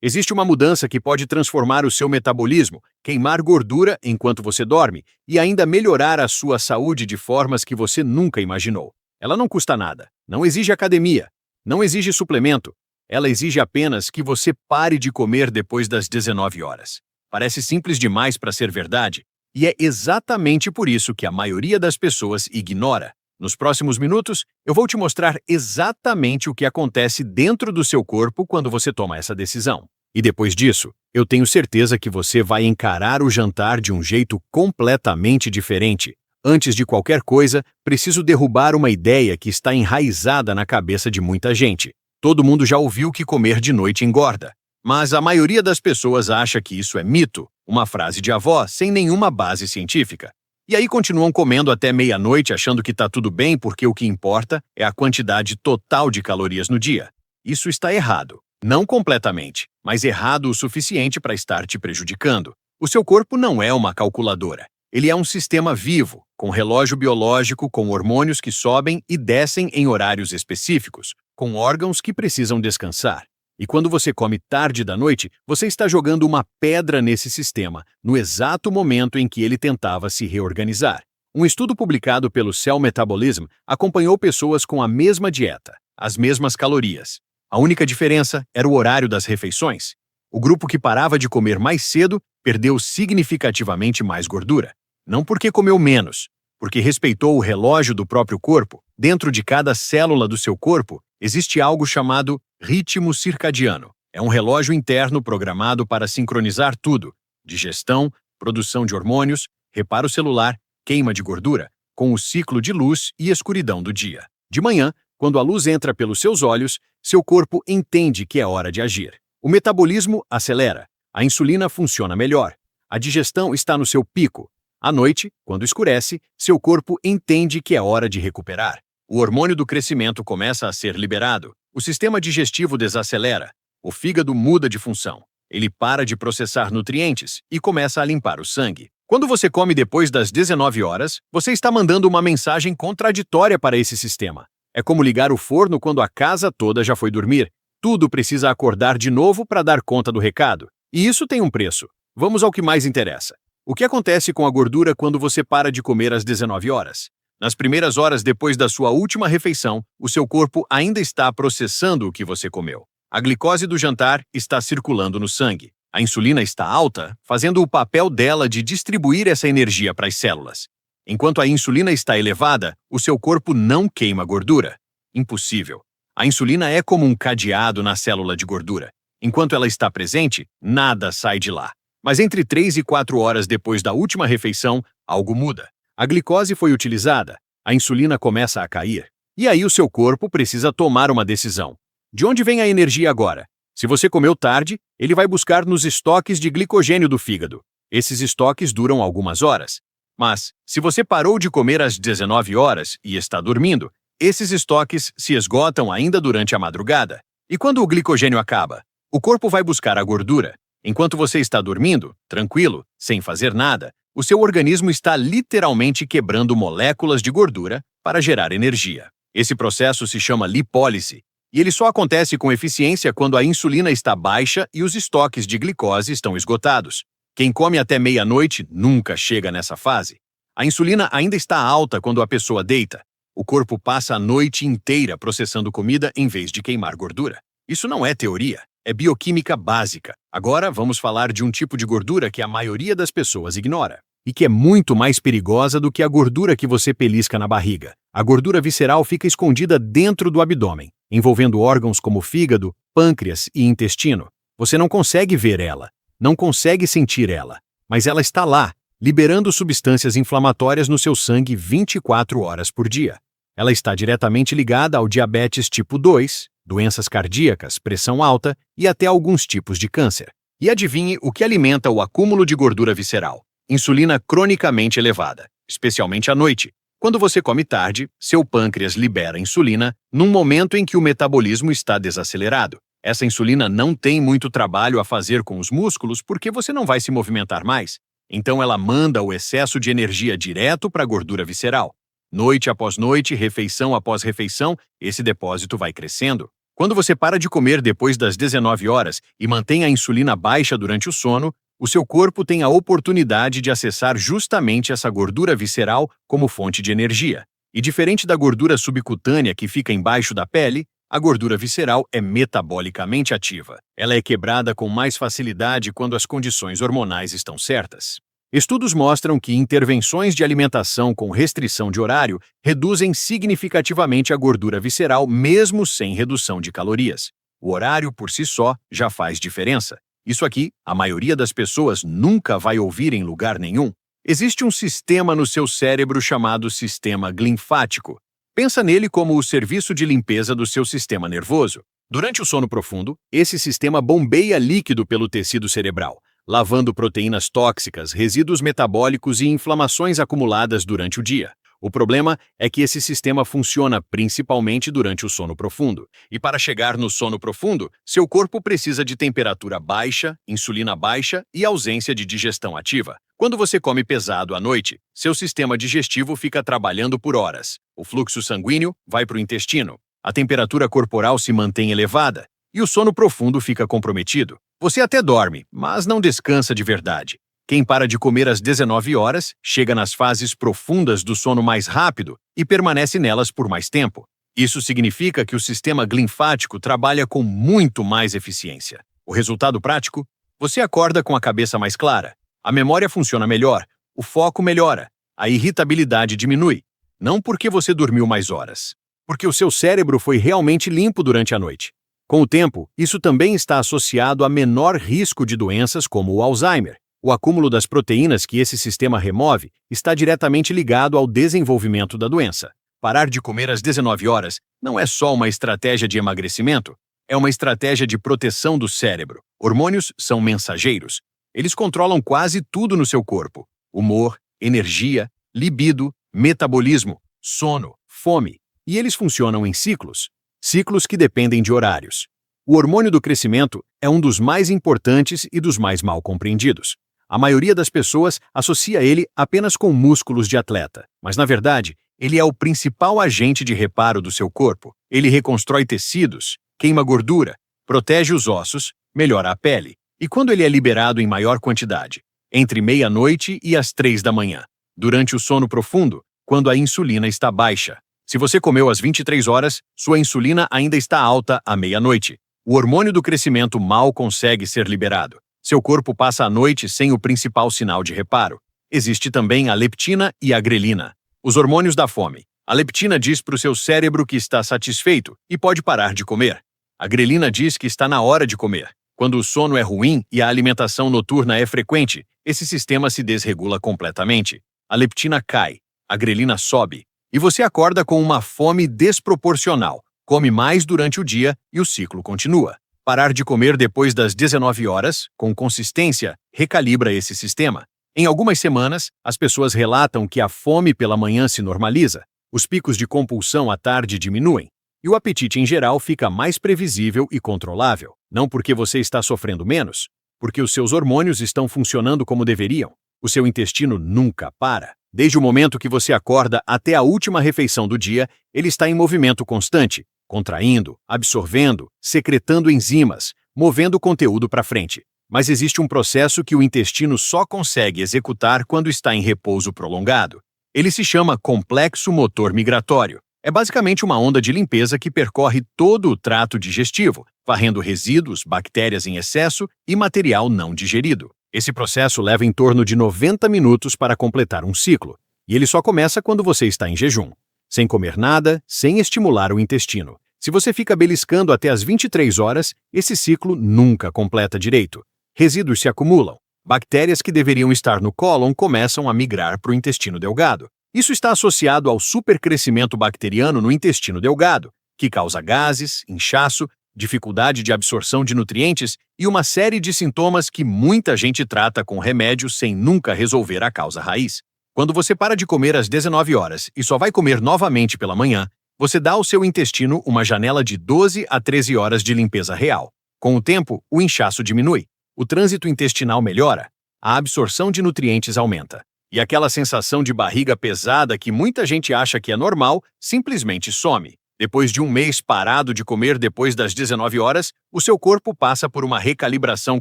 Existe uma mudança que pode transformar o seu metabolismo, queimar gordura enquanto você dorme e ainda melhorar a sua saúde de formas que você nunca imaginou. Ela não custa nada, não exige academia, não exige suplemento. Ela exige apenas que você pare de comer depois das 19 horas. Parece simples demais para ser verdade, e é exatamente por isso que a maioria das pessoas ignora. Nos próximos minutos, eu vou te mostrar exatamente o que acontece dentro do seu corpo quando você toma essa decisão. E depois disso, eu tenho certeza que você vai encarar o jantar de um jeito completamente diferente. Antes de qualquer coisa, preciso derrubar uma ideia que está enraizada na cabeça de muita gente. Todo mundo já ouviu que comer de noite engorda. Mas a maioria das pessoas acha que isso é mito, uma frase de avó sem nenhuma base científica. E aí continuam comendo até meia-noite achando que está tudo bem porque o que importa é a quantidade total de calorias no dia. Isso está errado. Não completamente, mas errado o suficiente para estar te prejudicando. O seu corpo não é uma calculadora. Ele é um sistema vivo, com relógio biológico, com hormônios que sobem e descem em horários específicos, com órgãos que precisam descansar. E quando você come tarde da noite, você está jogando uma pedra nesse sistema, no exato momento em que ele tentava se reorganizar. Um estudo publicado pelo Cell Metabolism acompanhou pessoas com a mesma dieta, as mesmas calorias. A única diferença era o horário das refeições. O grupo que parava de comer mais cedo perdeu significativamente mais gordura. Não porque comeu menos, porque respeitou o relógio do próprio corpo. Dentro de cada célula do seu corpo, existe algo chamado ritmo circadiano. É um relógio interno programado para sincronizar tudo: digestão, produção de hormônios, reparo celular, queima de gordura, com o ciclo de luz e escuridão do dia. De manhã, quando a luz entra pelos seus olhos, seu corpo entende que é hora de agir. O metabolismo acelera, a insulina funciona melhor, a digestão está no seu pico. À noite, quando escurece, seu corpo entende que é hora de recuperar. O hormônio do crescimento começa a ser liberado, o sistema digestivo desacelera, o fígado muda de função. Ele para de processar nutrientes e começa a limpar o sangue. Quando você come depois das 19 horas, você está mandando uma mensagem contraditória para esse sistema. É como ligar o forno quando a casa toda já foi dormir. Tudo precisa acordar de novo para dar conta do recado. E isso tem um preço. Vamos ao que mais interessa. O que acontece com a gordura quando você para de comer às 19 horas? Nas primeiras horas depois da sua última refeição, o seu corpo ainda está processando o que você comeu. A glicose do jantar está circulando no sangue. A insulina está alta, fazendo o papel dela de distribuir essa energia para as células. Enquanto a insulina está elevada, o seu corpo não queima gordura. Impossível. A insulina é como um cadeado na célula de gordura. Enquanto ela está presente, nada sai de lá. Mas entre 3 e 4 horas depois da última refeição, algo muda. A glicose foi utilizada, a insulina começa a cair. E aí o seu corpo precisa tomar uma decisão. De onde vem a energia agora? Se você comeu tarde, ele vai buscar nos estoques de glicogênio do fígado. Esses estoques duram algumas horas. Mas, se você parou de comer às 19 horas e está dormindo, esses estoques se esgotam ainda durante a madrugada. E quando o glicogênio acaba, o corpo vai buscar a gordura. Enquanto você está dormindo, tranquilo, sem fazer nada, o seu organismo está literalmente quebrando moléculas de gordura para gerar energia. Esse processo se chama lipólise, e ele só acontece com eficiência quando a insulina está baixa e os estoques de glicose estão esgotados. Quem come até meia-noite nunca chega nessa fase. A insulina ainda está alta quando a pessoa deita. O corpo passa a noite inteira processando comida em vez de queimar gordura. Isso não é teoria. É bioquímica básica. Agora vamos falar de um tipo de gordura que a maioria das pessoas ignora e que é muito mais perigosa do que a gordura que você belisca na barriga. A gordura visceral fica escondida dentro do abdômen, envolvendo órgãos como fígado, pâncreas e intestino. Você não consegue ver ela, não consegue sentir ela, mas ela está lá, liberando substâncias inflamatórias no seu sangue 24 horas por dia. Ela está diretamente ligada ao diabetes tipo 2, doenças cardíacas, pressão alta e até alguns tipos de câncer. E adivinhe o que alimenta o acúmulo de gordura visceral? Insulina cronicamente elevada, especialmente à noite. Quando você come tarde, seu pâncreas libera insulina num momento em que o metabolismo está desacelerado. Essa insulina não tem muito trabalho a fazer com os músculos porque você não vai se movimentar mais. Então ela manda o excesso de energia direto para a gordura visceral. Noite após noite, refeição após refeição, esse depósito vai crescendo. Quando você para de comer depois das 19 horas e mantém a insulina baixa durante o sono, o seu corpo tem a oportunidade de acessar justamente essa gordura visceral como fonte de energia. E diferente da gordura subcutânea que fica embaixo da pele, a gordura visceral é metabolicamente ativa. Ela é quebrada com mais facilidade quando as condições hormonais estão certas. Estudos mostram que intervenções de alimentação com restrição de horário reduzem significativamente a gordura visceral mesmo sem redução de calorias. O horário por si só já faz diferença. Isso aqui, a maioria das pessoas nunca vai ouvir em lugar nenhum. Existe um sistema no seu cérebro chamado sistema linfático. Pensa nele como o serviço de limpeza do seu sistema nervoso. Durante o sono profundo, esse sistema bombeia líquido pelo tecido cerebral, lavando proteínas tóxicas, resíduos metabólicos e inflamações acumuladas durante o dia. O problema é que esse sistema funciona principalmente durante o sono profundo. E para chegar no sono profundo, seu corpo precisa de temperatura baixa, insulina baixa e ausência de digestão ativa. Quando você come pesado à noite, seu sistema digestivo fica trabalhando por horas. O fluxo sanguíneo vai para o intestino, a temperatura corporal se mantém elevada e o sono profundo fica comprometido. Você até dorme, mas não descansa de verdade. Quem para de comer às 19 horas chega nas fases profundas do sono mais rápido e permanece nelas por mais tempo. Isso significa que o sistema linfático trabalha com muito mais eficiência. O resultado prático? Você acorda com a cabeça mais clara, a memória funciona melhor, o foco melhora, a irritabilidade diminui. Não porque você dormiu mais horas, porque o seu cérebro foi realmente limpo durante a noite. Com o tempo, isso também está associado a menor risco de doenças como o Alzheimer. O acúmulo das proteínas que esse sistema remove está diretamente ligado ao desenvolvimento da doença. Parar de comer às 19 horas não é só uma estratégia de emagrecimento, é uma estratégia de proteção do cérebro. Hormônios são mensageiros. Eles controlam quase tudo no seu corpo: humor, energia, libido, metabolismo, sono, fome. E eles funcionam em ciclos. Ciclos que dependem de horários. O hormônio do crescimento é um dos mais importantes e dos mais mal compreendidos. A maioria das pessoas associa ele apenas com músculos de atleta, mas na verdade, ele é o principal agente de reparo do seu corpo. Ele reconstrói tecidos, queima gordura, protege os ossos, melhora a pele. E quando ele é liberado em maior quantidade? Entre meia-noite e as 3 da manhã, durante o sono profundo, quando a insulina está baixa. Se você comeu às 23 horas, sua insulina ainda está alta à meia-noite. O hormônio do crescimento mal consegue ser liberado. Seu corpo passa a noite sem o principal sinal de reparo. Existe também a leptina e a grelina, os hormônios da fome. A leptina diz para o seu cérebro que está satisfeito e pode parar de comer. A grelina diz que está na hora de comer. Quando o sono é ruim e a alimentação noturna é frequente, esse sistema se desregula completamente. A leptina cai, a grelina sobe, e você acorda com uma fome desproporcional. Come mais durante o dia e o ciclo continua. Parar de comer depois das 19 horas, com consistência, recalibra esse sistema. Em algumas semanas, as pessoas relatam que a fome pela manhã se normaliza, os picos de compulsão à tarde diminuem, e o apetite em geral fica mais previsível e controlável. Não porque você está sofrendo menos, porque os seus hormônios estão funcionando como deveriam. O seu intestino nunca para. Desde o momento que você acorda até a última refeição do dia, ele está em movimento constante, contraindo, absorvendo, secretando enzimas, movendo conteúdo para frente. Mas existe um processo que o intestino só consegue executar quando está em repouso prolongado. Ele se chama complexo motor migratório. É basicamente uma onda de limpeza que percorre todo o trato digestivo, varrendo resíduos, bactérias em excesso e material não digerido. Esse processo leva em torno de 90 minutos para completar um ciclo, e ele só começa quando você está em jejum, sem comer nada, sem estimular o intestino. Se você fica beliscando até as 23 horas, esse ciclo nunca completa direito. Resíduos se acumulam. Bactérias que deveriam estar no cólon começam a migrar para o intestino delgado. Isso está associado ao supercrescimento bacteriano no intestino delgado, que causa gases, inchaço, dificuldade de absorção de nutrientes e uma série de sintomas que muita gente trata com remédios sem nunca resolver a causa raiz. Quando você para de comer às 19 horas e só vai comer novamente pela manhã, você dá ao seu intestino uma janela de 12 a 13 horas de limpeza real. Com o tempo, o inchaço diminui, o trânsito intestinal melhora, a absorção de nutrientes aumenta. E aquela sensação de barriga pesada que muita gente acha que é normal, simplesmente some. Depois de um mês parado de comer depois das 19 horas, o seu corpo passa por uma recalibração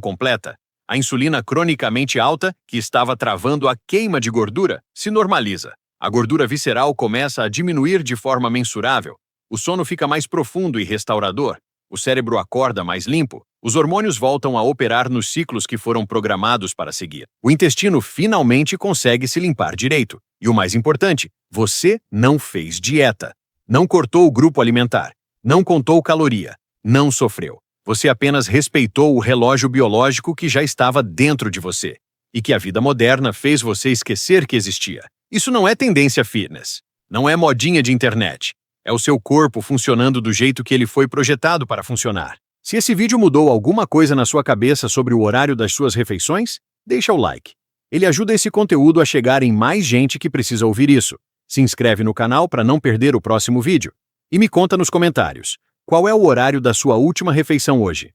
completa. A insulina cronicamente alta, que estava travando a queima de gordura, se normaliza. A gordura visceral começa a diminuir de forma mensurável. O sono fica mais profundo e restaurador. O cérebro acorda mais limpo. Os hormônios voltam a operar nos ciclos que foram programados para seguir. O intestino finalmente consegue se limpar direito. E o mais importante, você não fez dieta. Não cortou o grupo alimentar. Não contou caloria. Não sofreu. Você apenas respeitou o relógio biológico que já estava dentro de você. E que a vida moderna fez você esquecer que existia. Isso não é tendência fitness. Não é modinha de internet. É o seu corpo funcionando do jeito que ele foi projetado para funcionar. Se esse vídeo mudou alguma coisa na sua cabeça sobre o horário das suas refeições, deixa o like. Ele ajuda esse conteúdo a chegar em mais gente que precisa ouvir isso. Se inscreve no canal para não perder o próximo vídeo. E me conta nos comentários, qual é o horário da sua última refeição hoje?